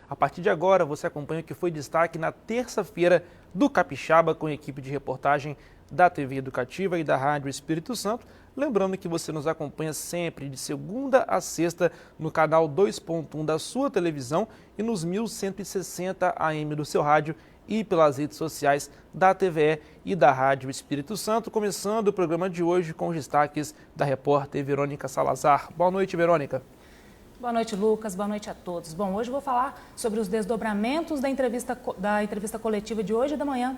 A partir de agora, você acompanha o que foi destaque na terça-feira do Capixaba com a equipe de reportagem da TV Educativa e da Rádio Espírito Santo. Lembrando que você nos acompanha sempre de segunda a sexta no canal 2.1 da sua televisão e nos 1160 AM do seu rádio e pelas redes sociais da TVE e da Rádio Espírito Santo. Começando o programa de hoje com os destaques da repórter Verônica Salazar. Boa noite, Verônica. Boa noite, Lucas. Boa noite a todos. Bom, hoje eu vou falar sobre os desdobramentos da entrevista coletiva de hoje e da manhã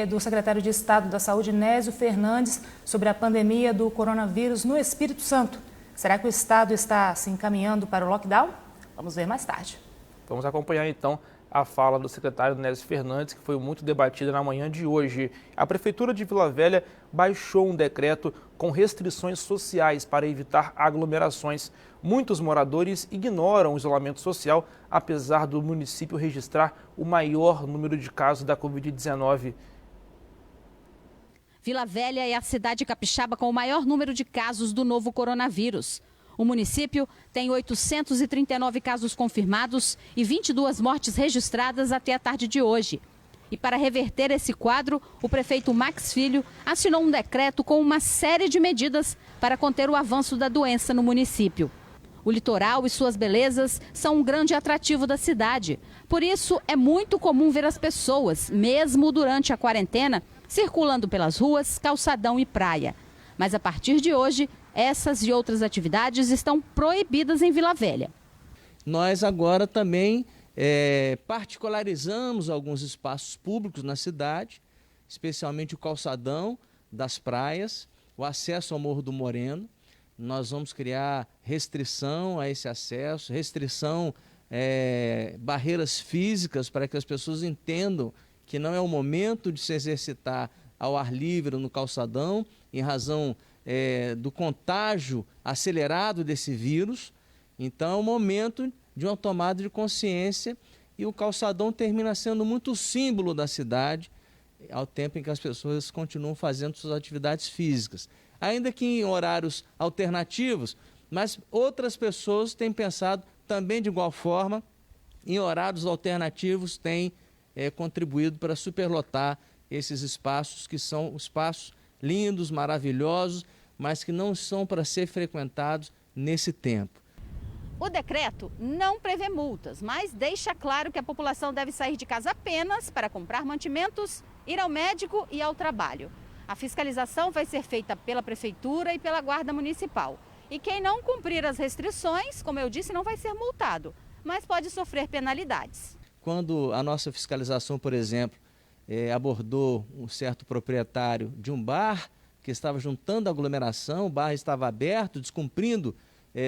do secretário de Estado da Saúde, Nésio Fernandes, sobre a pandemia do coronavírus no Espírito Santo. Será que o Estado está se encaminhando para o lockdown? Vamos ver mais tarde. Vamos acompanhar então a fala do secretário Nésio Fernandes, que foi muito debatida na manhã de hoje. A Prefeitura de Vila Velha baixou um decreto com restrições sociais para evitar aglomerações. Muitos moradores ignoram o isolamento social, apesar do município registrar o maior número de casos da Covid-19. Vila Velha é a cidade capixaba com o maior número de casos do novo coronavírus. O município tem 839 casos confirmados e 22 mortes registradas até a tarde de hoje. E para reverter esse quadro, o prefeito Max Filho assinou um decreto com uma série de medidas para conter o avanço da doença no município. O litoral e suas belezas são um grande atrativo da cidade. Por isso, é muito comum ver as pessoas, mesmo durante a quarentena, circulando pelas ruas, calçadão e praia. Mas a partir de hoje, essas e outras atividades estão proibidas em Vila Velha. Nós agora também particularizamos alguns espaços públicos na cidade, especialmente o calçadão das praias, o acesso ao Morro do Moreno. Nós vamos criar restrição a esse acesso, barreiras físicas para que as pessoas entendam que não é o momento de se exercitar ao ar livre no calçadão, em razão do contágio acelerado desse vírus. Então é o momento de uma tomada de consciência e o calçadão termina sendo muito símbolo da cidade, ao tempo em que as pessoas continuam fazendo suas atividades físicas. Ainda que em horários alternativos, mas outras pessoas têm pensado também de igual forma, em horários alternativos têm contribuído para superlotar esses espaços, que são espaços lindos, maravilhosos, mas que não são para ser frequentados nesse tempo. O decreto não prevê multas, mas deixa claro que a população deve sair de casa apenas para comprar mantimentos, ir ao médico e ao trabalho. A fiscalização vai ser feita pela Prefeitura e pela Guarda Municipal. E quem não cumprir as restrições, como eu disse, não vai ser multado, mas pode sofrer penalidades. Quando a nossa fiscalização, por exemplo, abordou um certo proprietário de um bar que estava juntando aglomeração, o bar estava aberto, descumprindo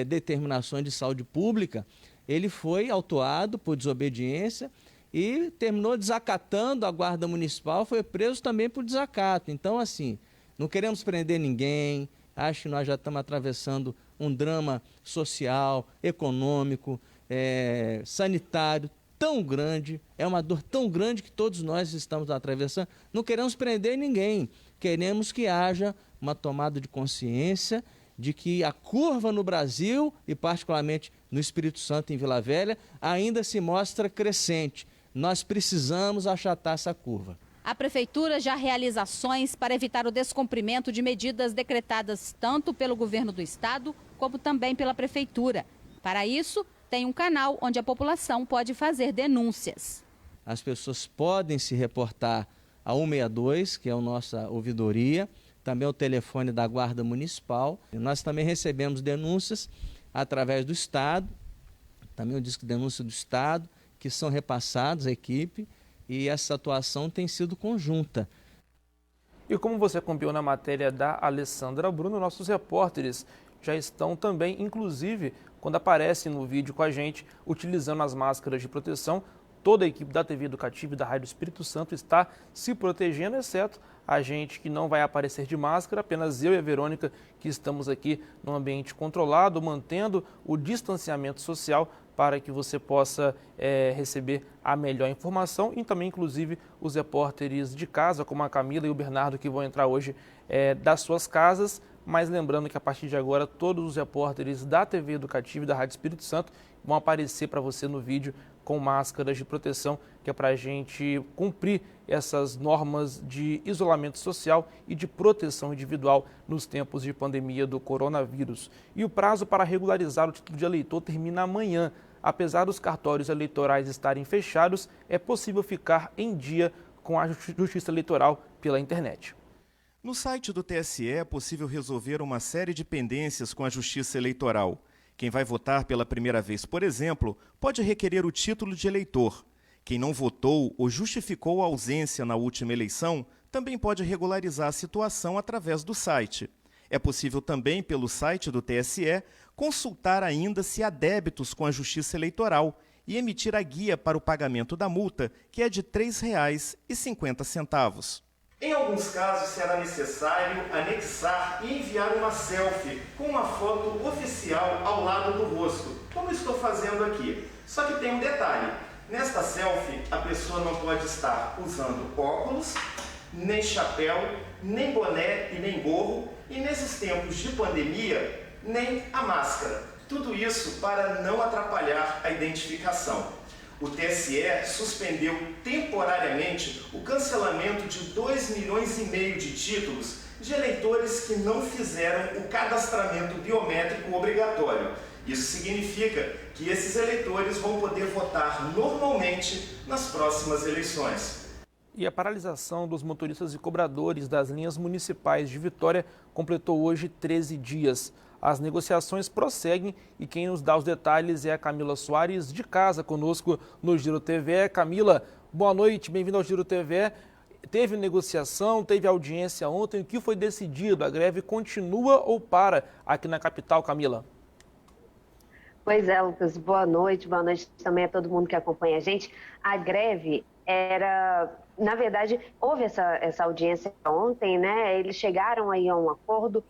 determinações de saúde pública, ele foi autuado por desobediência e terminou desacatando a Guarda Municipal, foi preso também por desacato. Então, assim, não queremos prender ninguém, acho que nós já estamos atravessando um drama social, econômico, sanitário tão grande, é uma dor tão grande que todos nós estamos atravessando. Não queremos prender ninguém, queremos que haja uma tomada de consciência de que a curva no Brasil, e particularmente no Espírito Santo, em Vila Velha, ainda se mostra crescente. Nós precisamos achatar essa curva. A Prefeitura já realiza ações para evitar o descumprimento de medidas decretadas tanto pelo governo do Estado, como também pela Prefeitura. Para isso, tem um canal onde a população pode fazer denúncias. As pessoas podem se reportar a 162, que é a nossa ouvidoria, também o telefone da Guarda Municipal. Nós também recebemos denúncias através do Estado, também o disco de denúncia do Estado, que são repassados à equipe, e essa atuação tem sido conjunta. E como você acompanhou na matéria da Alessandra Bruno, nossos repórteres já estão também, inclusive, quando aparecem no vídeo com a gente, utilizando as máscaras de proteção. Toda a equipe da TV Educativa e da Rádio Espírito Santo está se protegendo, exceto a gente que não vai aparecer de máscara, apenas eu e a Verônica que estamos aqui num ambiente controlado, mantendo o distanciamento social para que você possa receber a melhor informação e também, inclusive, os repórteres de casa, como a Camila e o Bernardo, que vão entrar hoje das suas casas. Mas lembrando que a partir de agora, todos os repórteres da TV Educativa e da Rádio Espírito Santo vão aparecer para você no vídeo com máscaras de proteção, que é para a gente cumprir essas normas de isolamento social e de proteção individual nos tempos de pandemia do coronavírus. E o prazo para regularizar o título de eleitor termina amanhã. Apesar dos cartórios eleitorais estarem fechados, é possível ficar em dia com a Justiça Eleitoral pela internet. No site do TSE é possível resolver uma série de pendências com a Justiça Eleitoral. Quem vai votar pela primeira vez, por exemplo, pode requerer o título de eleitor. Quem não votou ou justificou a ausência na última eleição também pode regularizar a situação através do site. É possível também, pelo site do TSE, consultar ainda se há débitos com a Justiça Eleitoral e emitir a guia para o pagamento da multa, que é de R$ 3,50. Em alguns casos, será necessário anexar e enviar uma selfie com uma foto oficial ao lado do rosto, como estou fazendo aqui. Só que tem um detalhe: nesta selfie, a pessoa não pode estar usando óculos, nem chapéu, nem boné e nem gorro, e nesses tempos de pandemia, nem a máscara. Tudo isso para não atrapalhar a identificação. O TSE suspendeu temporariamente o cancelamento de 2,5 milhões de títulos de eleitores que não fizeram o cadastramento biométrico obrigatório. Isso significa que esses eleitores vão poder votar normalmente nas próximas eleições. E a paralisação dos motoristas e cobradores das linhas municipais de Vitória completou hoje 13 dias. As negociações prosseguem e quem nos dá os detalhes é a Camila Soares, de casa conosco no Giro TV. Camila, boa noite, bem-vinda ao Giro TV. Teve negociação, teve audiência ontem, o que foi decidido? A greve continua ou para aqui na capital, Camila? Pois é, Lucas, boa noite também a todo mundo que acompanha a gente. A greve era, na verdade, houve essa audiência ontem, né? Eles chegaram aí a um acordo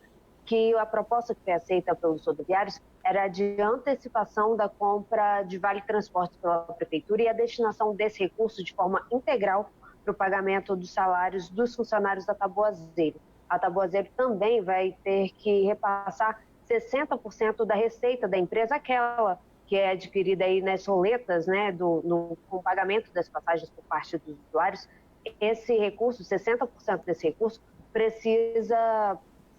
que a proposta que foi aceita pelos rodoviários era de antecipação da compra de vale transporte pela prefeitura e a destinação desse recurso de forma integral para o pagamento dos salários dos funcionários da Taboazeiro. A Taboazeiro também vai ter que repassar 60% da receita da empresa, aquela que é adquirida aí nas roletas, né, com o pagamento das passagens por parte dos usuários. Esse recurso, 60% desse recurso,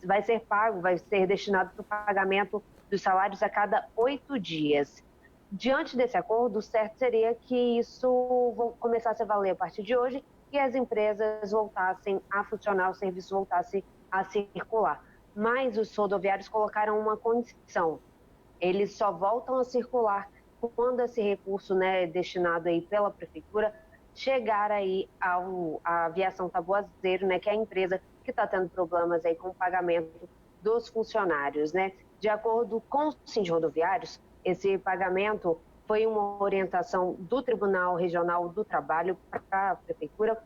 vai ser pago, vai ser destinado para o pagamento dos salários a cada 8 dias. Diante desse acordo, o certo seria que isso começasse a valer a partir de hoje e as empresas voltassem a funcionar, o serviço voltasse a circular. Mas os rodoviários colocaram uma condição: eles só voltam a circular quando esse recurso, né, destinado aí pela prefeitura chegar aí à Aviação Taboazeiro, né, que é a empresa que está tendo problemas aí com o pagamento dos funcionários, né? De acordo com os Sindrodoviários, esse pagamento foi uma orientação do Tribunal Regional do Trabalho para a prefeitura,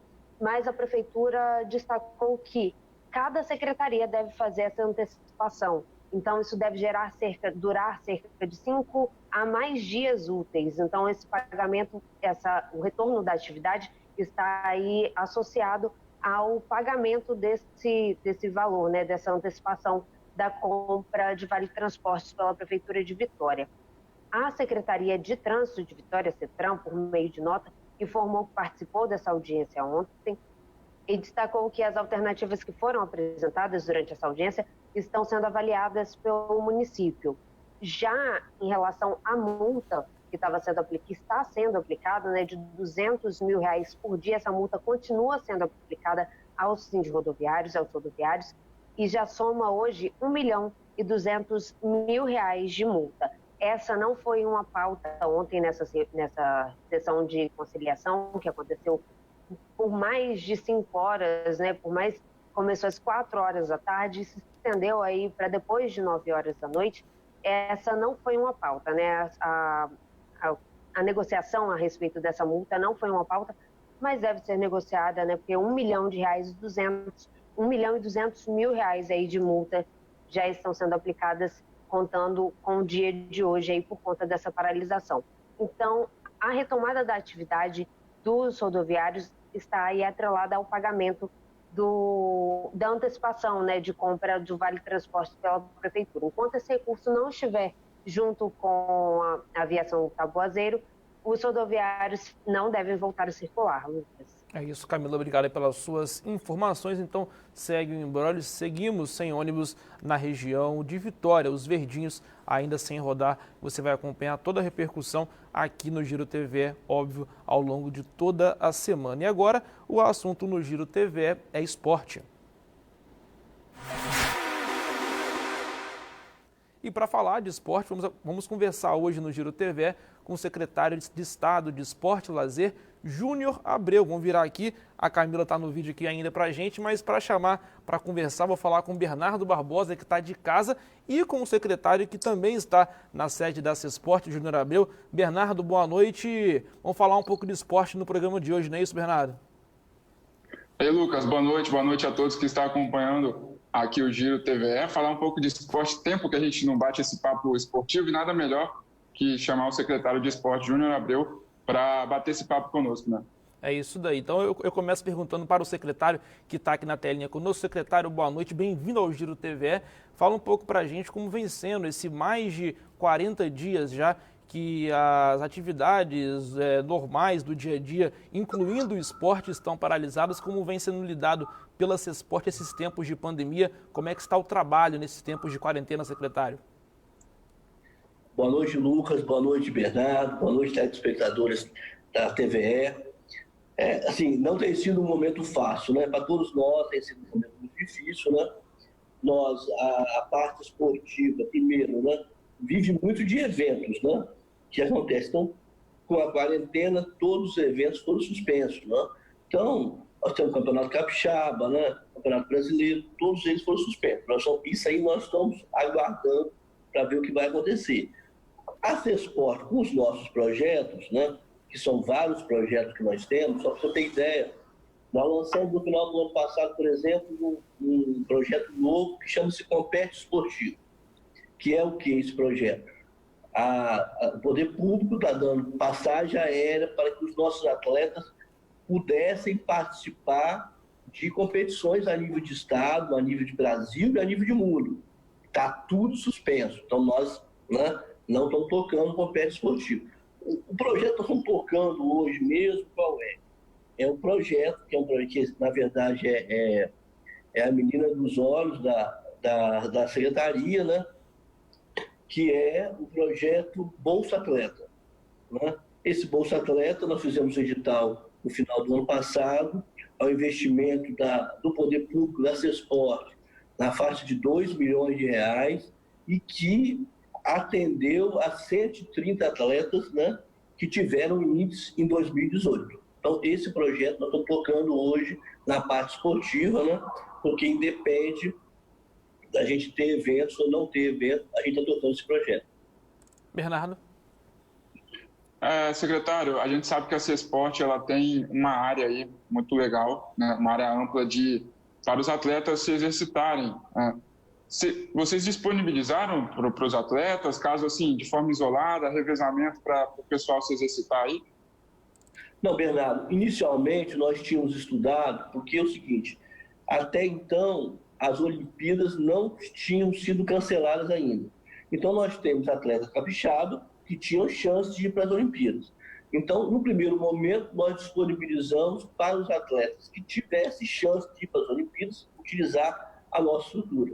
mas a prefeitura destacou que cada secretaria deve fazer essa antecipação. Então, isso deve durar cerca de 5 a mais dias úteis. Então, esse pagamento, o retorno da atividade está aí associado ao pagamento desse valor, né, dessa antecipação da compra de vale transportes pela Prefeitura de Vitória. A Secretaria de Trânsito de Vitória, CETRAN, por meio de nota, informou que participou dessa audiência ontem e destacou que as alternativas que foram apresentadas durante essa audiência estão sendo avaliadas pelo município. Já em relação à multa que está sendo aplicada, né, de R$200 mil por dia, essa multa continua sendo aplicada aos rodoviários, e já soma hoje R$1.200.000 de multa. Essa não foi uma pauta ontem nessa sessão de conciliação, que aconteceu por mais de 5 horas, né? Começou às 4 horas da tarde e se estendeu aí para depois de 9 horas da noite. Essa não foi uma pauta, né? A negociação a respeito dessa multa não foi uma pauta, mas deve ser negociada, né? Porque R$1.200.000 aí de multa já estão sendo aplicadas, contando com o dia de hoje aí por conta dessa paralisação. Então, a retomada da atividade dos rodoviários está aí atrelada ao pagamento da antecipação, né, de compra do vale transporte pela prefeitura. Enquanto esse recurso não estiver junto com a Aviação Taboazeiro, os rodoviários não devem voltar a circular, Lucas. É isso, Camila, obrigado pelas suas informações. Então, segue o imbróglio, seguimos sem ônibus na região de Vitória, os verdinhos ainda sem rodar. Você vai acompanhar toda a repercussão aqui no Giro TV, óbvio, ao longo de toda a semana. E agora, o assunto no Giro TV é esporte. E para falar de esporte, vamos conversar hoje no Giro TV com o secretário de Estado de Esporte e Lazer, Júnior Abreu. Vamos virar aqui, a Camila está no vídeo aqui ainda para a gente, mas para chamar, para conversar, vou falar com o Bernardo Barbosa, que está de casa, e com o secretário que também está na sede da CESPORT, Júnior Abreu. Bernardo, boa noite. Vamos falar um pouco de esporte no programa de hoje, não é isso, Bernardo? Ei, Lucas, boa noite a todos que estão acompanhando aqui o Giro TVE, falar um pouco de esporte, tempo que a gente não bate esse papo esportivo, e nada melhor que chamar o secretário de Esporte, Júnior Abreu, para bater esse papo conosco, né? É isso daí. Então eu começo perguntando para o secretário que está aqui na telinha conosco. Secretário, boa noite, bem-vindo ao Giro TVE. Fala um pouco para a gente como vem sendo esse mais de 40 dias já que as atividades normais do dia a dia, incluindo o esporte, estão paralisadas. Como vem sendo lidado pela CESPORT esses tempos de pandemia? Como é que está o trabalho nesses tempos de quarentena, secretário? Boa noite, Lucas. Boa noite, Bernardo. Boa noite, telespectadores da TVE. Assim, não tem sido um momento fácil, né? Para todos nós tem sido um momento muito difícil, né? Nós, a parte esportiva, primeiro, né? Vive muito de eventos, né? Que acontecem. Então, com a quarentena, todos os eventos foram suspensos, né? Então, nós temos o Campeonato Capixaba, né? Campeonato Brasileiro, todos eles foram suspensos. Isso aí nós estamos aguardando para ver o que vai acontecer. A CESPORT, com os nossos projetos, né? Que são vários projetos que nós temos, só para você ter ideia, nós lançamos no final do ano passado, por exemplo, um projeto novo que chama-se Compete Esportivo. Que é o que esse projeto? O poder público está dando passagem aérea para que os nossos atletas pudessem participar de competições a nível de estado, a nível de Brasil e a nível de mundo. Está tudo suspenso. Então, nós, né, não estamos tocando no compete esportivo. O projeto que nós estamos tocando hoje mesmo, qual é? É um projeto, que é um projeto que, na verdade, é a menina dos olhos da secretaria, né? Que é o projeto Bolsa Atleta. Né? Esse Bolsa Atleta, nós fizemos o edital no final do ano passado, ao investimento do poder público da CESPORT, na faixa de R$2 milhões, e que atendeu a 130 atletas, né, que tiveram índice em 2018. Então, esse projeto nós estamos tocando hoje na parte esportiva, né, porque independe da gente ter eventos ou não ter eventos, a gente está tocando esse projeto. Bernardo? Secretário, a gente sabe que a CESPORT ela tem uma área aí muito legal, né, uma área ampla para os atletas se exercitarem. Vocês disponibilizaram para os atletas, caso assim, de forma isolada, revezamento para o pessoal se exercitar aí? Não, Bernardo, inicialmente nós tínhamos estudado, porque é o seguinte, até então as Olimpíadas não tinham sido canceladas ainda. Então nós temos atletas capixabas que tinham chance de ir para as Olimpíadas. Então, no primeiro momento, nós disponibilizamos para os atletas que tivessem chance de ir para as Olimpíadas utilizar a nossa estrutura.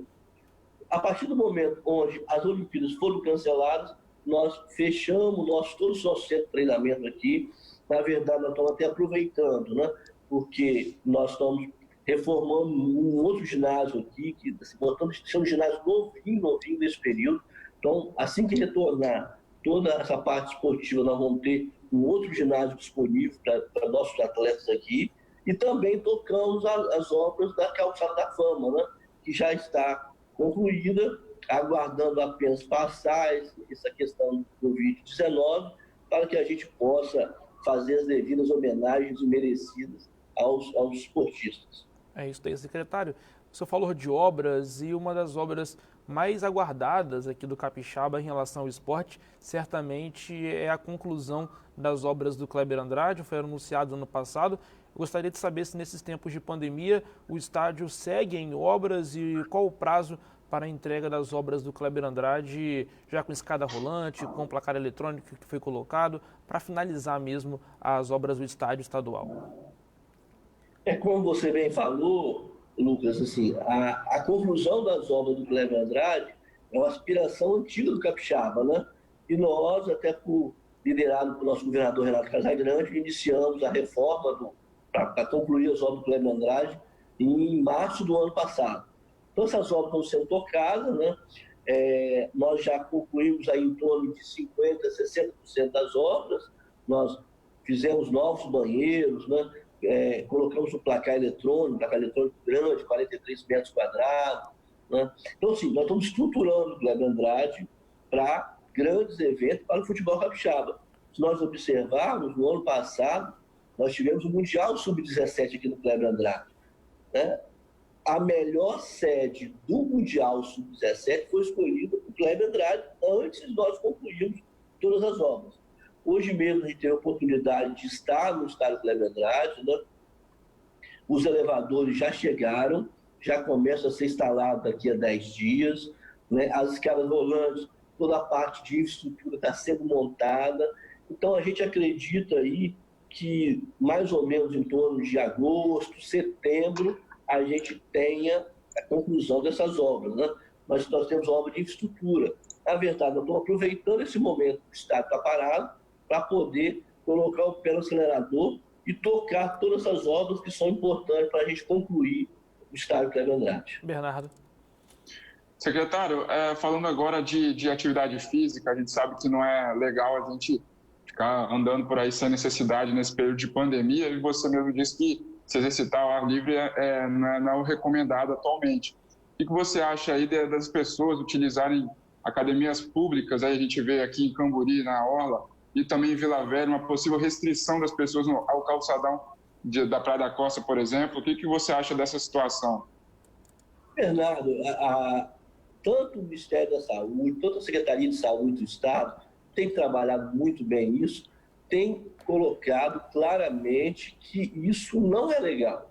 A partir do momento onde as Olimpíadas foram canceladas, nós fechamos todo o nosso centro de treinamento aqui. Na verdade, nós estamos até aproveitando, né? Porque nós estamos reformando um outro ginásio aqui, que botamos um ginásio novinho nesse período. Então, assim que retornar toda essa parte esportiva, nós vamos ter um outro ginásio disponível para nossos atletas aqui. E também tocamos as obras da Calçada da Fama, né? Que já está concluída, aguardando apenas passar essa questão do Covid-19 para que a gente possa fazer as devidas homenagens merecidas aos esportistas. É isso aí, secretário. O senhor falou de obras e uma das obras mais aguardadas aqui do Capixaba em relação ao esporte, certamente é a conclusão das obras do Kleber Andrade, foi anunciado no ano passado. Gostaria de saber se nesses tempos de pandemia o estádio segue em obras e qual o prazo para a entrega das obras do Kleber Andrade, já com escada rolante, com placar eletrônico que foi colocado, para finalizar mesmo as obras do estádio estadual? Como você bem falou, Lucas, assim, a conclusão das obras do Kleber Andrade é uma aspiração antiga do Capixaba, né? E nós, até liderado pelo nosso governador Renato Casagrande, iniciamos a reforma para concluir as obras do Kleber Andrade em março do ano passado. Então, essas obras estão sendo tocadas, né? Nós já concluímos aí em torno de 50%, 60% das obras, nós fizemos novos banheiros, né? Colocamos um placar eletrônico grande, 43 metros quadrados, né? Então, assim, nós estamos estruturando o Kleber Andrade para grandes eventos para o futebol capixaba. Se nós observarmos, no ano passado, nós tivemos o Mundial Sub-17 aqui no Kleber Andrade, né? A melhor sede do Mundial Sub-17 foi escolhida por Kleber Andrade antes de nós concluirmos todas as obras. Hoje mesmo a gente teve a oportunidade de estar no estádio Kleber Andrade, né? Os elevadores já chegaram, já começam a ser instalados daqui a 10 dias, né? As escadas rolantes, toda a parte de infraestrutura está sendo montada. Então a gente acredita aí que mais ou menos em torno de agosto, setembro, a gente tenha a conclusão dessas obras, né? Nós temos obra de infraestrutura. Na verdade, eu estou aproveitando esse momento que o Estado está parado para poder colocar o pé no acelerador e tocar todas essas obras que são importantes para a gente concluir o estádio Kleber Andrade. Bernardo. Secretário, falando agora de atividade física, a gente sabe que não é legal a gente ficar andando por aí sem necessidade nesse período de pandemia, e você mesmo disse que se exercitar ao ar livre não é o recomendado atualmente. O que você acha aí das pessoas utilizarem academias públicas? Aí a gente vê aqui em Camburi, na Orla, e também em Vila Velha, uma possível restrição das pessoas ao calçadão da Praia da Costa, por exemplo. O que você acha dessa situação? Bernardo, tanto o Ministério da Saúde, tanto a Secretaria de Saúde do Estado tem trabalhado muito bem isso, tem colocado claramente que isso não é legal.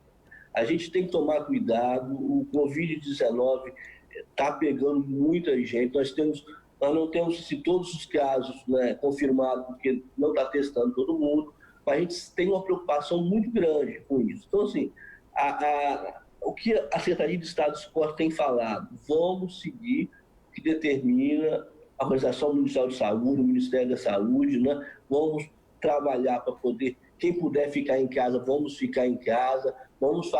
A gente tem que tomar cuidado, o Covid-19 está pegando muita gente, nós não temos todos os casos, né, confirmados, porque não está testando todo mundo, mas a gente tem uma preocupação muito grande com isso. Então, assim, o que a Secretaria de Estado do Esporte tem falado, vamos seguir o que determina a Organização Mundial de Saúde, o Ministério da Saúde, né? Vamos trabalhar para poder, quem puder ficar em casa, vamos ficar em casa, vamos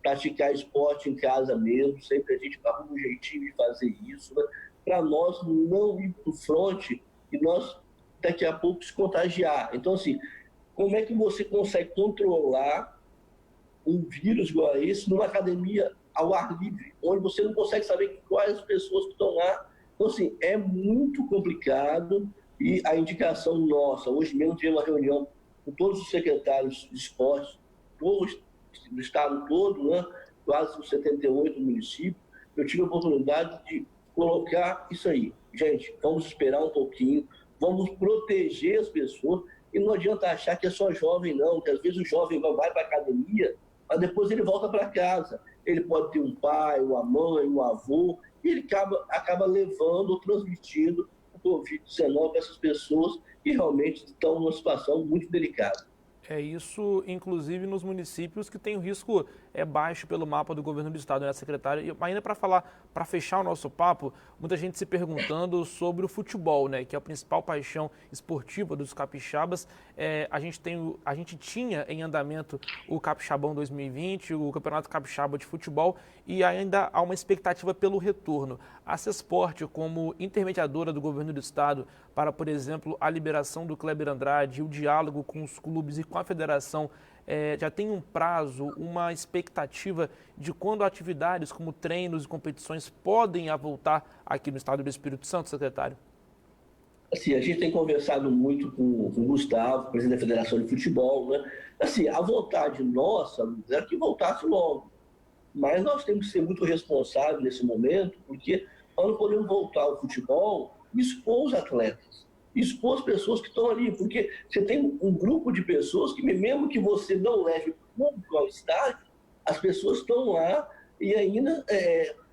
praticar esporte em casa mesmo, sempre a gente arruma um jeitinho de fazer isso, né? Para nós não ir para o fronte e nós daqui a pouco se contagiar. Então, assim, como é que você consegue controlar um vírus igual a esse numa academia ao ar livre, onde você não consegue saber quais as pessoas que estão lá? Então, assim, é muito complicado. E a indicação nossa, hoje mesmo tivemos uma reunião com todos os secretários de esportes do estado todo, né? Quase os 78 municípios, eu tive a oportunidade de colocar isso aí. Gente, vamos esperar um pouquinho, vamos proteger as pessoas, e não adianta achar que é só jovem não, que às vezes o jovem vai para a academia, mas depois ele volta para casa. Ele pode ter um pai, uma mãe, um avô, e ele acaba levando ou transmitindo Covid-19 para essas pessoas que realmente estão numa situação muito delicada. É isso, inclusive nos municípios que tem o risco baixo pelo mapa do governo do estado, né, secretário? E ainda para fechar o nosso papo, muita gente se perguntando sobre o futebol, né, que é a principal paixão esportiva dos capixabas. A gente tinha em andamento o Capixabão 2020, o Campeonato Capixaba de Futebol, e ainda há uma expectativa pelo retorno. A CESPORT, como intermediadora do governo do estado para, por exemplo, a liberação do Kleber Andrade, o diálogo com os clubes e com a federação, já tem um prazo, uma expectativa de quando atividades como treinos e competições podem voltar aqui no estado do Espírito Santo, secretário? Assim, a gente tem conversado muito com o Gustavo, presidente da Federação de Futebol, né? Assim, a vontade nossa era que voltasse logo, mas nós temos que ser muito responsáveis nesse momento, porque nós não podemos voltar ao futebol e expor os atletas, expor as pessoas que estão ali, porque você tem um grupo de pessoas que, mesmo que você não leve o público ao estádio, as pessoas estão lá e ainda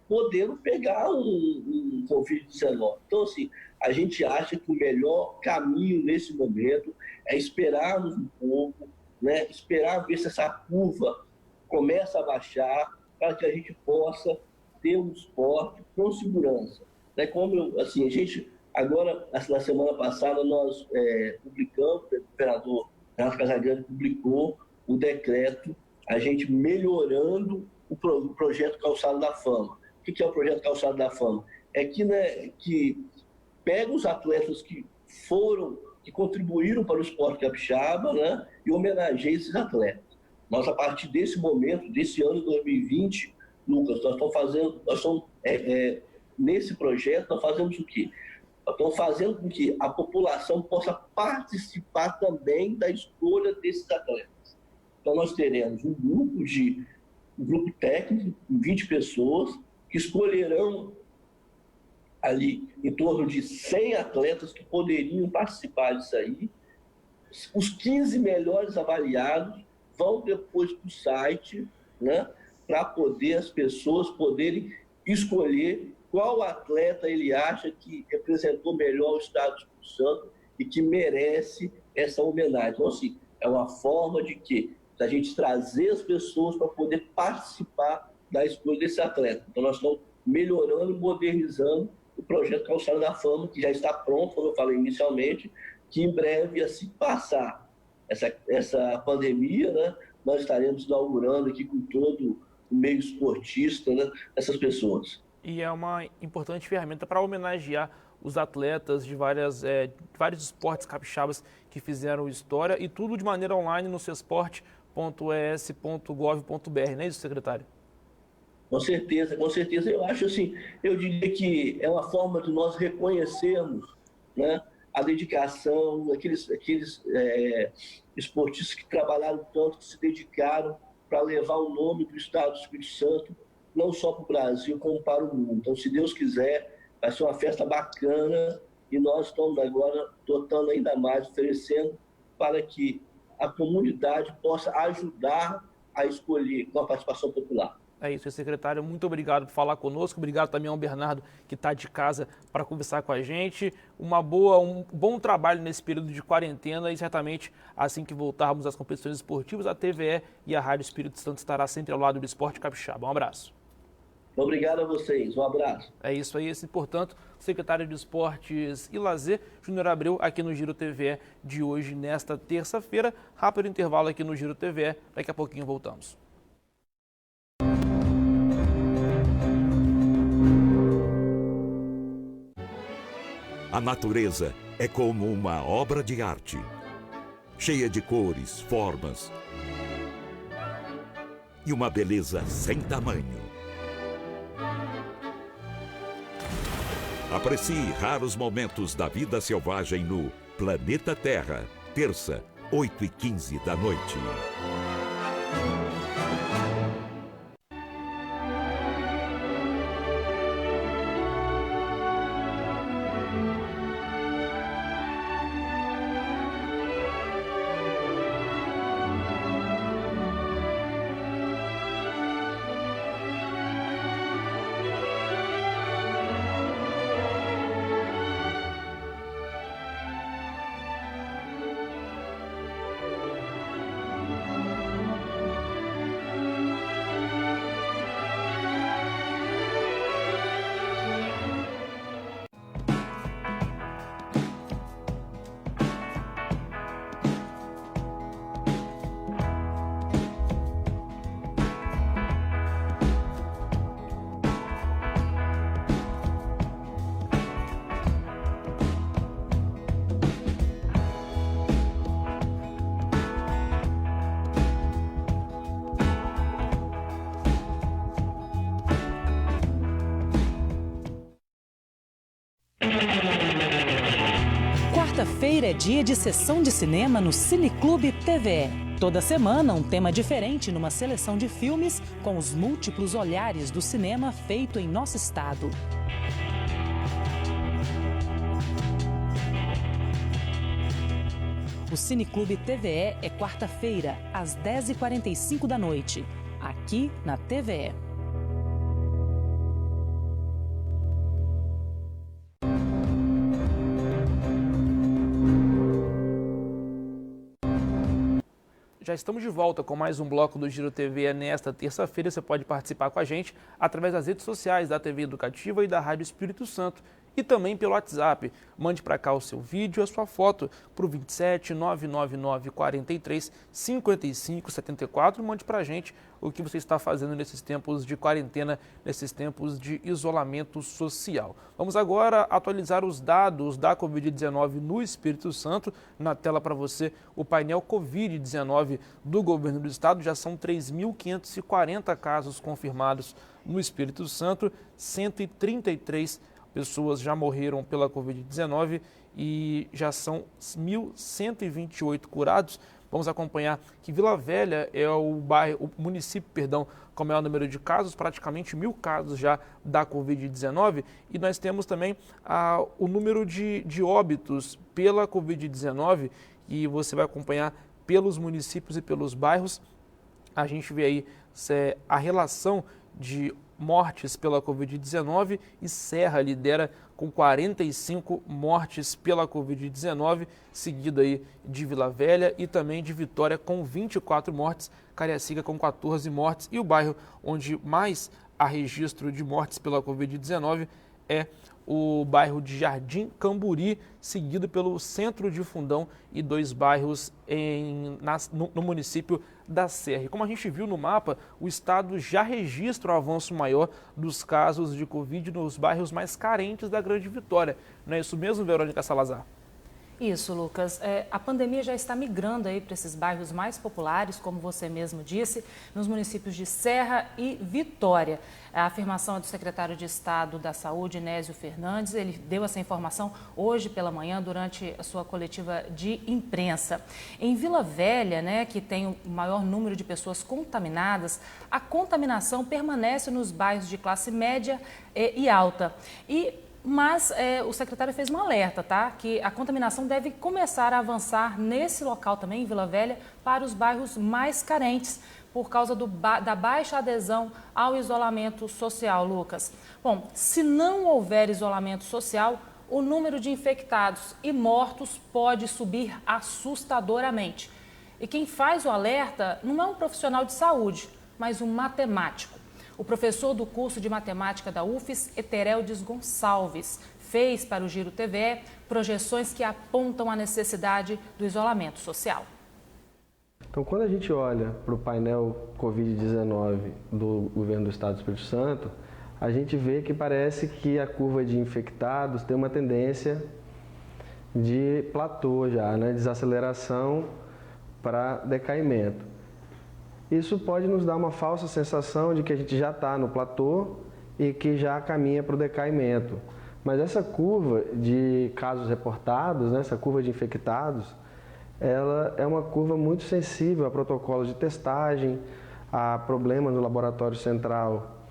podendo pegar um Covid-19. Então, assim, a gente acha que o melhor caminho nesse momento é esperarmos um pouco, né? Esperar ver se essa curva começa a baixar para que a gente possa ter um esporte com segurança. Né? Como a gente, agora, na semana passada, nós publicamos, o governador Renato Casagrande publicou o decreto, a gente melhorando o projeto Calçada da Fama. O que é o projeto Calçada da Fama? É que pega os atletas que contribuíram para o esporte capixaba, né, e homenageia esses atletas. Nós, a partir desse momento, desse ano de 2020, Lucas, nesse projeto, nós fazemos o quê? Nós estamos fazendo com que a população possa participar também da escolha desses atletas. Então, nós teremos um grupo técnico, 20 pessoas, que escolherão ali em torno de 100 atletas que poderiam participar disso aí. Os 15 melhores avaliados vão depois para o site, né, para poder as pessoas poderem escolher qual atleta ele acha que representou melhor o estado do Espírito Santo e que merece essa homenagem. Então, assim, é uma forma da gente trazer as pessoas para poder participar da escolha desse atleta. Então, nós estamos melhorando e modernizando o projeto Calçada da Fama, que já está pronto, como eu falei inicialmente, que em breve, assim passar essa pandemia, né, nós estaremos inaugurando aqui com todo o meio esportista, né, essas pessoas. E é uma importante ferramenta para homenagear os atletas de vários esportes capixabas que fizeram história, e tudo de maneira online no cesporte.es.gov.br, não é isso, secretário? Com certeza, com certeza. Eu acho assim, eu diria que é uma forma de nós reconhecermos, né, a dedicação, aqueles esportistas que trabalharam tanto, que se dedicaram para levar o nome do Estado do Espírito Santo, não só para o Brasil, como para o mundo. Então, se Deus quiser, vai ser uma festa bacana e nós estamos agora dotando ainda mais, oferecendo para que a comunidade possa ajudar a escolher com a participação popular. É isso, secretário. Muito obrigado por falar conosco. Obrigado também ao Bernardo, que está de casa para conversar com a gente. Um bom trabalho nesse período de quarentena, e certamente assim que voltarmos às competições esportivas, a TVE e a Rádio Espírito Santo estará sempre ao lado do esporte capixaba. Um abraço. Obrigado a vocês. Um abraço. É isso aí. Esse, portanto, o secretário de Esportes e Lazer, Júnior Abreu, aqui no Giro TVE de hoje, nesta terça-feira. Rápido intervalo aqui no Giro TVE. Daqui a pouquinho voltamos. A natureza é como uma obra de arte, cheia de cores, formas e uma beleza sem tamanho. Aprecie raros momentos da vida selvagem no Planeta Terra, terça, 8h15 da noite. Quarta-feira é dia de sessão de cinema no Cineclube TVE. Toda semana, um tema diferente numa seleção de filmes com os múltiplos olhares do cinema feito em nosso estado. O Cineclube TVE é quarta-feira, às 10h45 da noite, aqui na TVE. Já estamos de volta com mais um bloco do Giro TV nesta terça-feira. Você pode participar com a gente através das redes sociais da TV Educativa e da Rádio Espírito Santo e também pelo WhatsApp. Mande para cá o seu vídeo e a sua foto para o 27 999 43 55 74. Mande para a gente o que você está fazendo nesses tempos de quarentena, nesses tempos de isolamento social. Vamos agora atualizar os dados da Covid-19 no Espírito Santo. Na tela para você o painel Covid-19 do governo do estado. Já são 3.540 casos confirmados no Espírito Santo, 133 pessoas já morreram pela Covid-19 e já são 1.128 curados. Vamos acompanhar que Vila Velha é o município com o maior número de casos, praticamente 1.000 casos já da Covid-19. E nós temos também o número de óbitos pela Covid-19 e você vai acompanhar pelos municípios e pelos bairros. A gente vê aí a relação de mortes pela Covid-19 e Serra lidera com 45 mortes pela Covid-19, seguido aí de Vila Velha e também de Vitória com 24 mortes, Cariacica com 14 mortes e o bairro onde mais há registro de mortes pela Covid-19 é o bairro de Jardim Camburi, seguido pelo Centro de Fundão e 2 bairros no município da Serra. E como a gente viu no mapa, o estado já registra o avanço maior dos casos de Covid nos bairros mais carentes da Grande Vitória. Não é isso mesmo, Verônica Salazar? Isso, Lucas. A pandemia já está migrando aí para esses bairros mais populares, como você mesmo disse, nos municípios de Serra e Vitória. A afirmação é do secretário de Estado da Saúde, Nésio Fernandes. Ele deu essa informação hoje pela manhã, durante a sua coletiva de imprensa. Em Vila Velha, que tem o maior número de pessoas contaminadas, a contaminação permanece nos bairros de classe média e alta. Mas o secretário fez um alerta, que a contaminação deve começar a avançar nesse local também, em Vila Velha, para os bairros mais carentes, por causa da baixa adesão ao isolamento social, Lucas. Bom, se não houver isolamento social, o número de infectados e mortos pode subir assustadoramente. E quem faz o alerta não é um profissional de saúde, mas um matemático. O professor do curso de matemática da UFES, Etereldes Gonçalves, fez para o Giro TV projeções que apontam a necessidade do isolamento social. Então, quando a gente olha para o painel Covid-19 do governo do estado do Espírito Santo, a gente vê que parece que a curva de infectados tem uma tendência de platô já, desaceleração para decaimento. Isso pode nos dar uma falsa sensação de que a gente já está no platô e que já caminha para o decaimento. Mas essa curva de casos reportados, essa curva de infectados, ela é uma curva muito sensível a protocolos de testagem, a problemas no laboratório central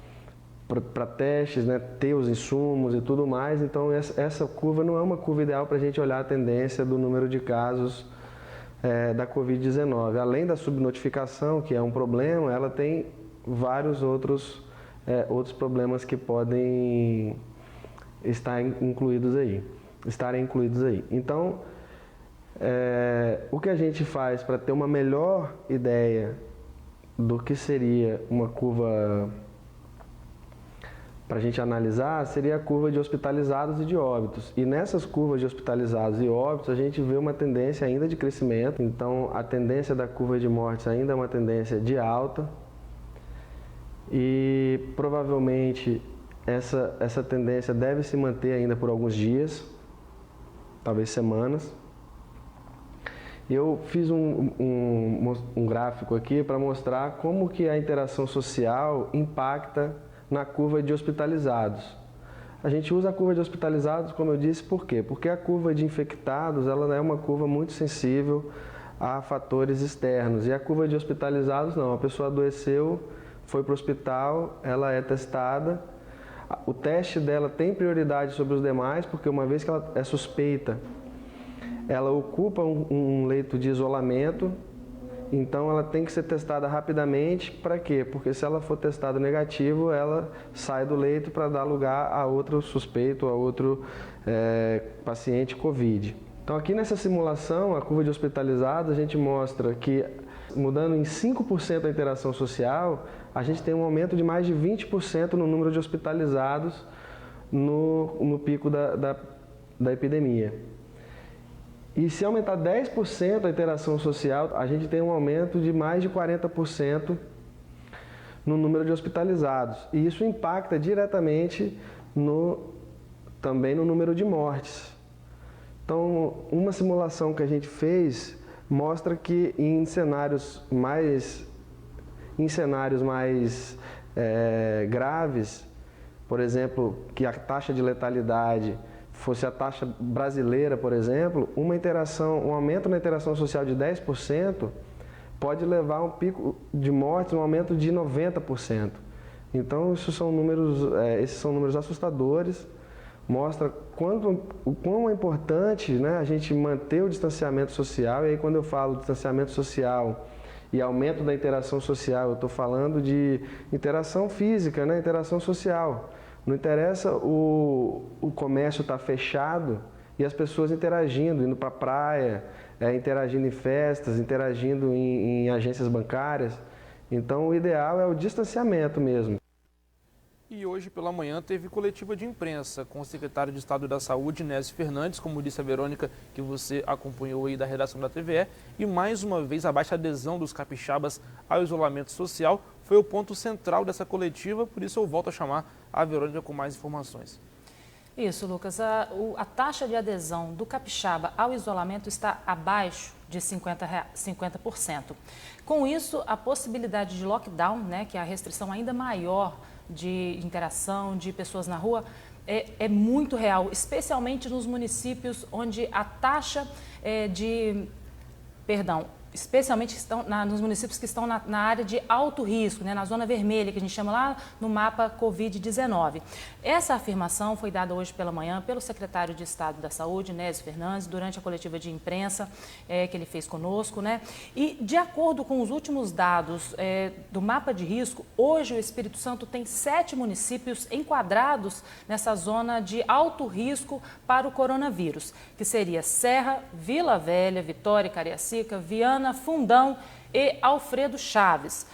para testes, ter os insumos e tudo mais. Então, essa curva não é uma curva ideal para a gente olhar a tendência do número de casos da Covid-19. Além da subnotificação, que é um problema, ela tem vários outros problemas que podem estarem incluídos aí. Então, o que a gente faz para ter uma melhor ideia do que seria uma curva para a gente analisar, seria a curva de hospitalizados e de óbitos. E nessas curvas de hospitalizados e óbitos, a gente vê uma tendência ainda de crescimento. Então, a tendência da curva de mortes ainda é uma tendência de alta. E provavelmente essa tendência deve se manter ainda por alguns dias, talvez semanas. Eu fiz um gráfico aqui para mostrar como que a interação social impacta na curva de hospitalizados. A gente usa a curva de hospitalizados, como eu disse, por quê? Porque a curva de infectados ela é uma curva muito sensível a fatores externos. E a curva de hospitalizados não. A pessoa adoeceu, foi para o hospital, ela é testada. O teste dela tem prioridade sobre os demais, porque uma vez que ela é suspeita, ela ocupa um leito de isolamento. Então, ela tem que ser testada rapidamente. Para quê? Porque se ela for testada negativo, ela sai do leito para dar lugar a outro suspeito, a outro paciente COVID. Então, aqui nessa simulação, a curva de hospitalizados, a gente mostra que Mudando em 5% a interação social, a gente tem um aumento de mais de 20% no número de hospitalizados no pico da epidemia. E se aumentar 10% a interação social, a gente tem um aumento de mais de 40% no número de hospitalizados. E isso impacta diretamente também no número de mortes. Então, uma simulação que a gente fez mostra que em cenários mais graves, por exemplo, que a taxa de letalidade fosse a taxa brasileira, por exemplo, um aumento na interação social de 10% pode levar a um pico de mortes, um aumento de 90%. Então, esses são números assustadores, mostra o quão é importante, né, a gente manter o distanciamento social. E aí, quando eu falo distanciamento social e aumento da interação social, eu estou falando de interação física, né, interação social. Não interessa o comércio estar fechado e as pessoas interagindo, indo para a praia, interagindo em festas, interagindo em agências bancárias. Então, o ideal é o distanciamento mesmo. E hoje pela manhã teve coletiva de imprensa com o secretário de Estado da Saúde, Nésio Fernandes, como disse a Verônica, que você acompanhou aí da redação da TVE. E mais uma vez a baixa adesão dos capixabas ao isolamento social foi o ponto central dessa coletiva, por isso eu volto a chamar a Verônica com mais informações. Isso, Lucas. A taxa de adesão do capixaba ao isolamento está abaixo de 50%. Com isso, a possibilidade de lockdown, né, que é a restrição ainda maior de interação de pessoas na rua, é muito real, especialmente nos municípios onde a taxa especialmente nos municípios que estão na área de alto risco, né, na zona vermelha, que a gente chama lá no mapa Covid-19. Essa afirmação foi dada hoje pela manhã pelo secretário de Estado da Saúde, Nésio Fernandes, durante a coletiva de imprensa que ele fez conosco, né? E de acordo com os últimos dados do mapa de risco, hoje o Espírito Santo tem 7 municípios enquadrados nessa zona de alto risco para o coronavírus, que seria Serra, Vila Velha, Vitória, Cariacica, Viana, Fundão e Alfredo Chaves.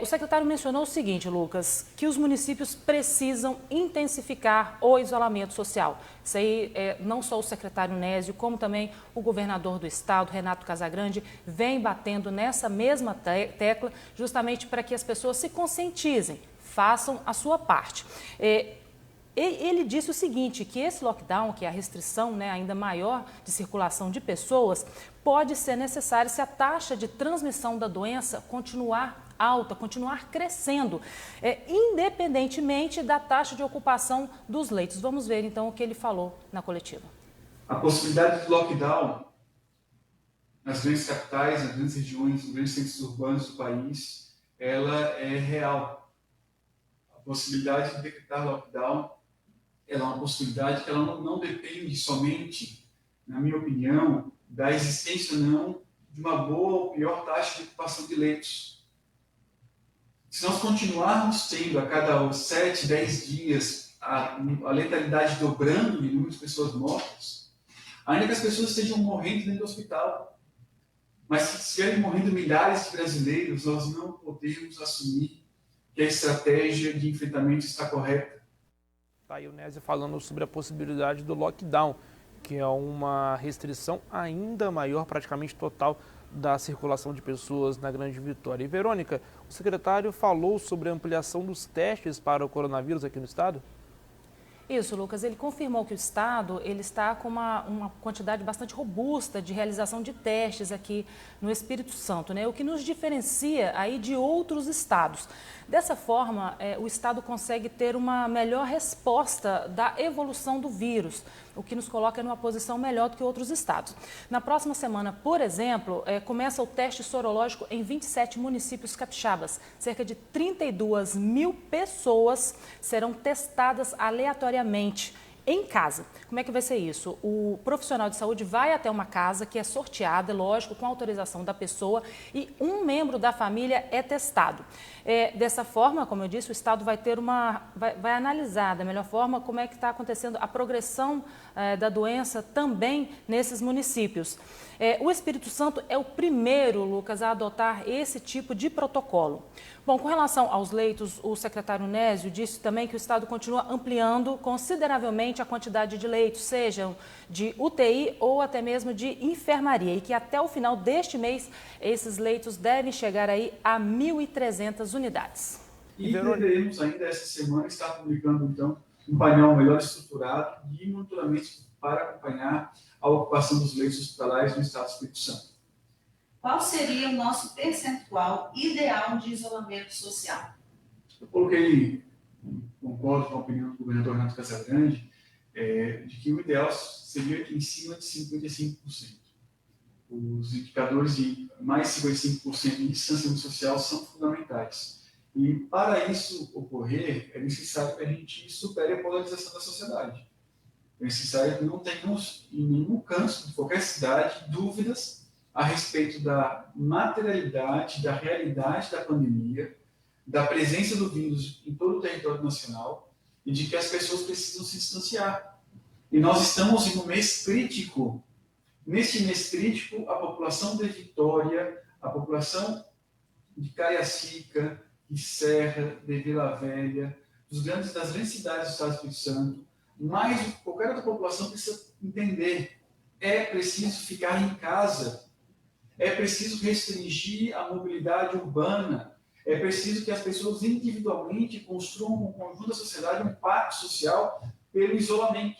O secretário mencionou o seguinte, Lucas, que os municípios precisam intensificar o isolamento social. Isso aí, não só o secretário Nésio, como também o governador do estado, Renato Casagrande, vem batendo nessa mesma tecla, justamente para que as pessoas se conscientizem, façam a sua parte. Ele disse o seguinte, que esse lockdown, que é a restrição, né, ainda maior de circulação de pessoas, pode ser necessário se a taxa de transmissão da doença continuar alta, continuar crescendo, independentemente da taxa de ocupação dos leitos. Vamos ver, então, o que ele falou na coletiva. A possibilidade de lockdown nas grandes capitais, nas grandes regiões, nos grandes centros urbanos do país, ela é real. A possibilidade de decretar lockdown, ela é uma possibilidade que ela não depende somente, na minha opinião, da existência ou não de uma boa ou pior taxa de ocupação de leitos. Se nós continuarmos tendo a cada 7, 10 dias a letalidade dobrando de número de pessoas mortas, ainda que as pessoas estejam morrendo dentro do hospital, mas se estiverem morrendo milhares de brasileiros, nós não podemos assumir que a estratégia de enfrentamento está correta. Está aí o Nésio falando sobre a possibilidade do lockdown, que é uma restrição ainda maior, praticamente total, da circulação de pessoas na Grande Vitória. E, Verônica, o secretário falou sobre a ampliação dos testes para o coronavírus aqui no estado? Isso, Lucas. Ele confirmou que o estado está com uma quantidade bastante robusta de realização de testes aqui no Espírito Santo, né? O que nos diferencia aí de outros estados. Dessa forma, o estado consegue ter uma melhor resposta da evolução do vírus, o que nos coloca numa posição melhor do que outros estados. Na próxima semana, por exemplo, começa o teste sorológico em 27 municípios capixabas. Cerca de 32 mil pessoas serão testadas aleatoriamente em casa. Como é que vai ser isso? O profissional de saúde vai até uma casa que é sorteada, lógico, com autorização da pessoa, e um membro da família é testado. Dessa forma, como eu disse, o estado vai ter vai analisar da melhor forma como é que está acontecendo a progressão da doença também nesses municípios. O Espírito Santo é o primeiro, Lucas, a adotar esse tipo de protocolo. Bom, com relação aos leitos, o secretário Nésio disse também que o Estado continua ampliando consideravelmente a quantidade de leitos, sejam de UTI ou até mesmo de enfermaria, e que até o final deste mês esses leitos devem chegar aí a 1.300 unidades. E deveremos ainda essa semana estar publicando, então, um painel melhor estruturado de monitoramento para acompanhar a ocupação dos leitos hospitalares no Estado do Espírito Santo. Qual seria o nosso percentual ideal de isolamento social? Eu coloquei, concordo com a opinião do governador Renato Casagrande, de que o ideal seria em cima de 55%. Os indicadores de mais de 55% de distanciamento social são fundamentais. E para isso ocorrer, é necessário que a gente supere a polarização da sociedade. É necessário que não tenhamos, em nenhum canto de qualquer cidade, dúvidas a respeito da materialidade, da realidade da pandemia, da presença do vírus em todo o território nacional e de que as pessoas precisam se distanciar. E nós estamos em um mês crítico. Neste mês crítico, a população de Vitória, a população de Cariacica, de Serra, de Vila Velha, das grandes cidades do Estado do Espírito Santo, mais do que qualquer outra população precisa entender: é preciso ficar em casa, é preciso restringir a mobilidade urbana, é preciso que as pessoas individualmente construam com o conjunto da sociedade um pacto social pelo isolamento.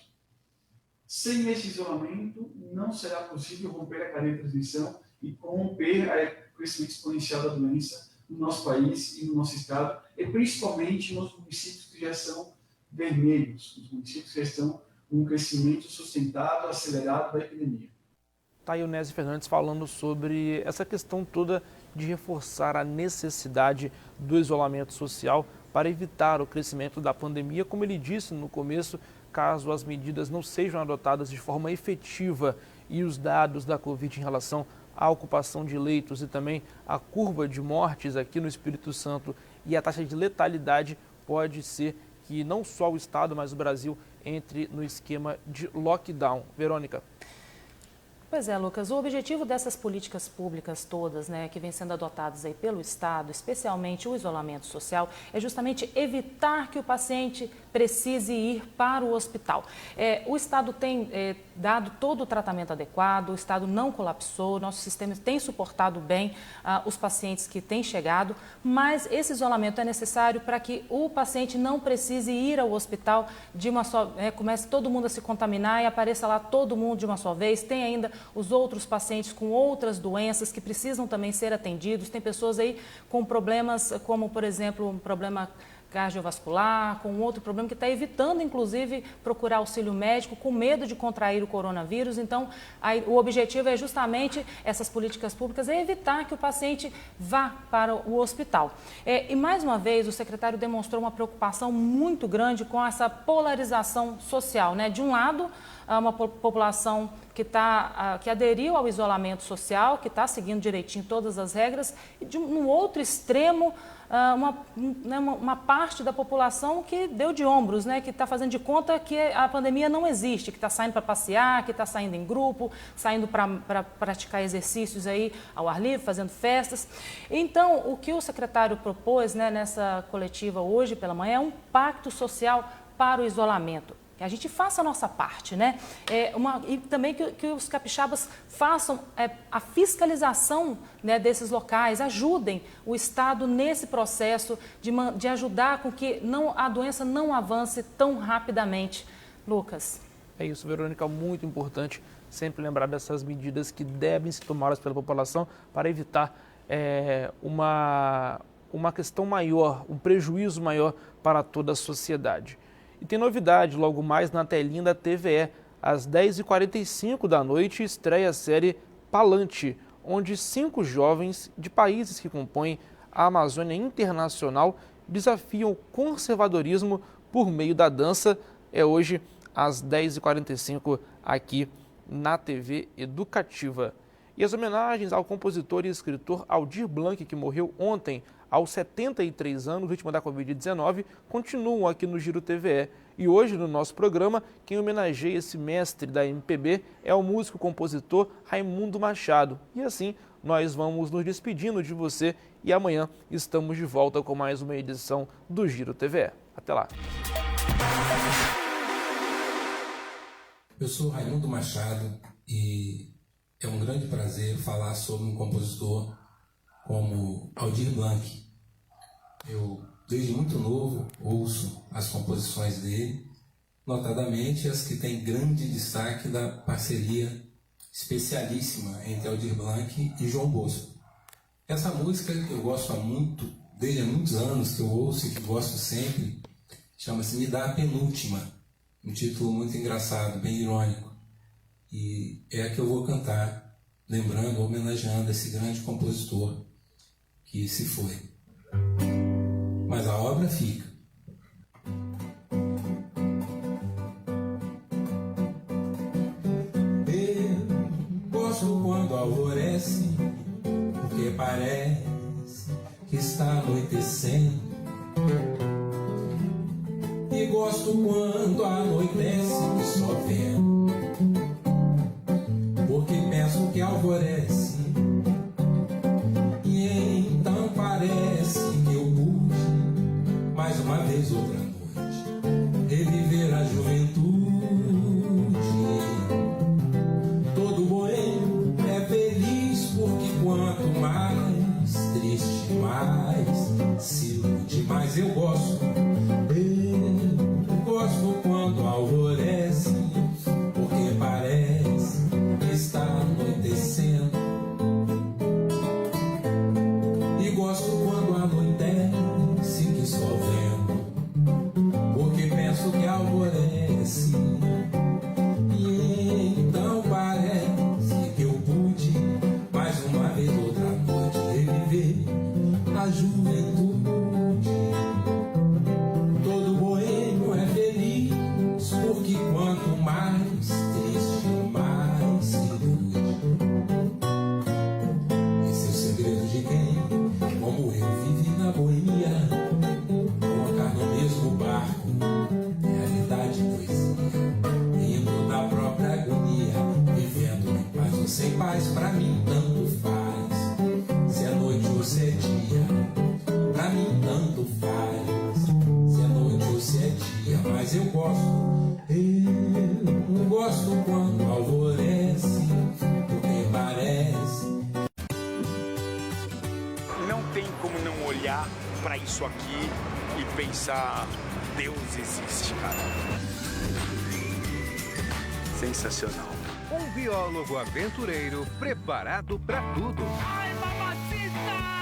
Sem esse isolamento, não será possível romper a cadeia de transmissão e romper o crescimento exponencial da doença no nosso país e no nosso estado, e principalmente nos municípios que já são vermelhos, os municípios que já estão com um crescimento sustentado, acelerado da epidemia. Está aí o Nésio Fernandes falando sobre essa questão toda de reforçar a necessidade do isolamento social para evitar o crescimento da pandemia, como ele disse no começo, caso as medidas não sejam adotadas de forma efetiva e os dados da Covid em relação à ocupação de leitos e também a curva de mortes aqui no Espírito Santo e a taxa de letalidade, pode ser que não só o Estado, mas o Brasil entre no esquema de lockdown. Verônica. Pois é, Lucas, o objetivo dessas políticas públicas todas, né, que vêm sendo adotadas aí pelo Estado, especialmente o isolamento social, é justamente evitar que o paciente precise ir para o hospital. O Estado tem dado todo o tratamento adequado, o Estado não colapsou, nosso sistema tem suportado bem os pacientes que têm chegado, mas esse isolamento é necessário para que o paciente não precise ir ao hospital de uma só, comece todo mundo a se contaminar e apareça lá todo mundo de uma só vez. Tem ainda os outros pacientes com outras doenças que precisam também ser atendidos. Tem pessoas aí com problemas como, por exemplo, um problema cardiovascular, com outro problema que está evitando, inclusive, procurar auxílio médico, com medo de contrair o coronavírus. Então, o objetivo é justamente essas políticas públicas, é evitar que o paciente vá para o hospital. E, mais uma vez, o secretário demonstrou uma preocupação muito grande com essa polarização social, né? De um lado, uma população que aderiu ao isolamento social, que está seguindo direitinho todas as regras, e no outro extremo, uma parte da população que deu de ombros, né, que está fazendo de conta que a pandemia não existe, que está saindo para passear, que está saindo em grupo, saindo para praticar exercícios aí ao ar livre, fazendo festas. Então, o que o secretário propôs, né, nessa coletiva hoje pela manhã é um pacto social para o isolamento. Que a gente faça a nossa parte, né? E também que os capixabas façam a fiscalização, né, desses locais, ajudem o Estado nesse processo de ajudar com que a doença não avance tão rapidamente. Lucas. É isso, Verônica, muito importante sempre lembrar dessas medidas que devem ser tomadas pela população para evitar uma questão maior, um prejuízo maior para toda a sociedade. E tem novidade, logo mais na telinha da TVE, às 10h45 da noite, estreia a série Palante, onde 5 jovens de países que compõem a Amazônia Internacional desafiam o conservadorismo por meio da dança. É hoje às 10h45 aqui na TV Educativa. E as homenagens ao compositor e escritor Aldir Blanc, que morreu ontem aos 73 anos, vítima da Covid-19, continuam aqui no Giro TVE. E hoje, no nosso programa, quem homenageia esse mestre da MPB é o músico e compositor Raimundo Machado. E assim, nós vamos nos despedindo de você e amanhã estamos de volta com mais uma edição do Giro TVE. Até lá! Eu sou Raimundo Machado e é um grande prazer falar sobre um compositor como Aldir Blanc. Eu, desde muito novo, ouço as composições dele, notadamente as que têm grande destaque da parceria especialíssima entre Aldir Blanc e João Bosco. Essa música que eu gosto há muito, desde há muitos anos que eu ouço e que gosto sempre, chama-se Me Dá a Penúltima, um título muito engraçado, bem irônico. E é a que eu vou cantar, lembrando, homenageando esse grande compositor que se foi. Mas a obra fica. Eu gosto quando alvorece, porque parece que está anoitecendo. E gosto quando anoitece que só vendo, porque penso que alvorece. E então parece que eu pude, mais uma vez outra noite, reviver a juventude. Todo boêmio é feliz, porque quanto mais triste, mais se ilude. Mas eu gosto quando alvorece, porque parece que está anoitecendo. E gosto quando anoitece que só vendo, porque penso que alvorece. E então parece que eu pude, mais uma vez outra noite, reviver a juventude. Porque quanto mais triste, mais se ilude. Esse é o segredo de quem, como eu, vive na boemia. Colocar no mesmo barco realidade e poesia, indo da própria agonia, vivendo em paz ou sem paz. Pra mim tanto faz, se é noite ou se é dia. Pra mim tanto faz, se é noite ou se é dia. Mas eu gosto quando alvorece, porque parece. Não tem como não olhar para isso aqui e pensar, Deus existe, cara. Sensacional. Um biólogo aventureiro preparado para tudo. Ai, mamacita!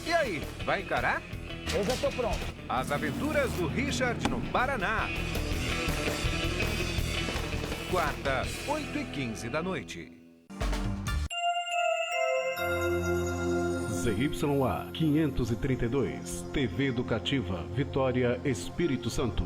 E aí, vai encarar? Eu já tô pronto. As aventuras do Richard no Paraná. Quarta, 8h15 da noite. ZYA 532, TV Educativa, Vitória, Espírito Santo.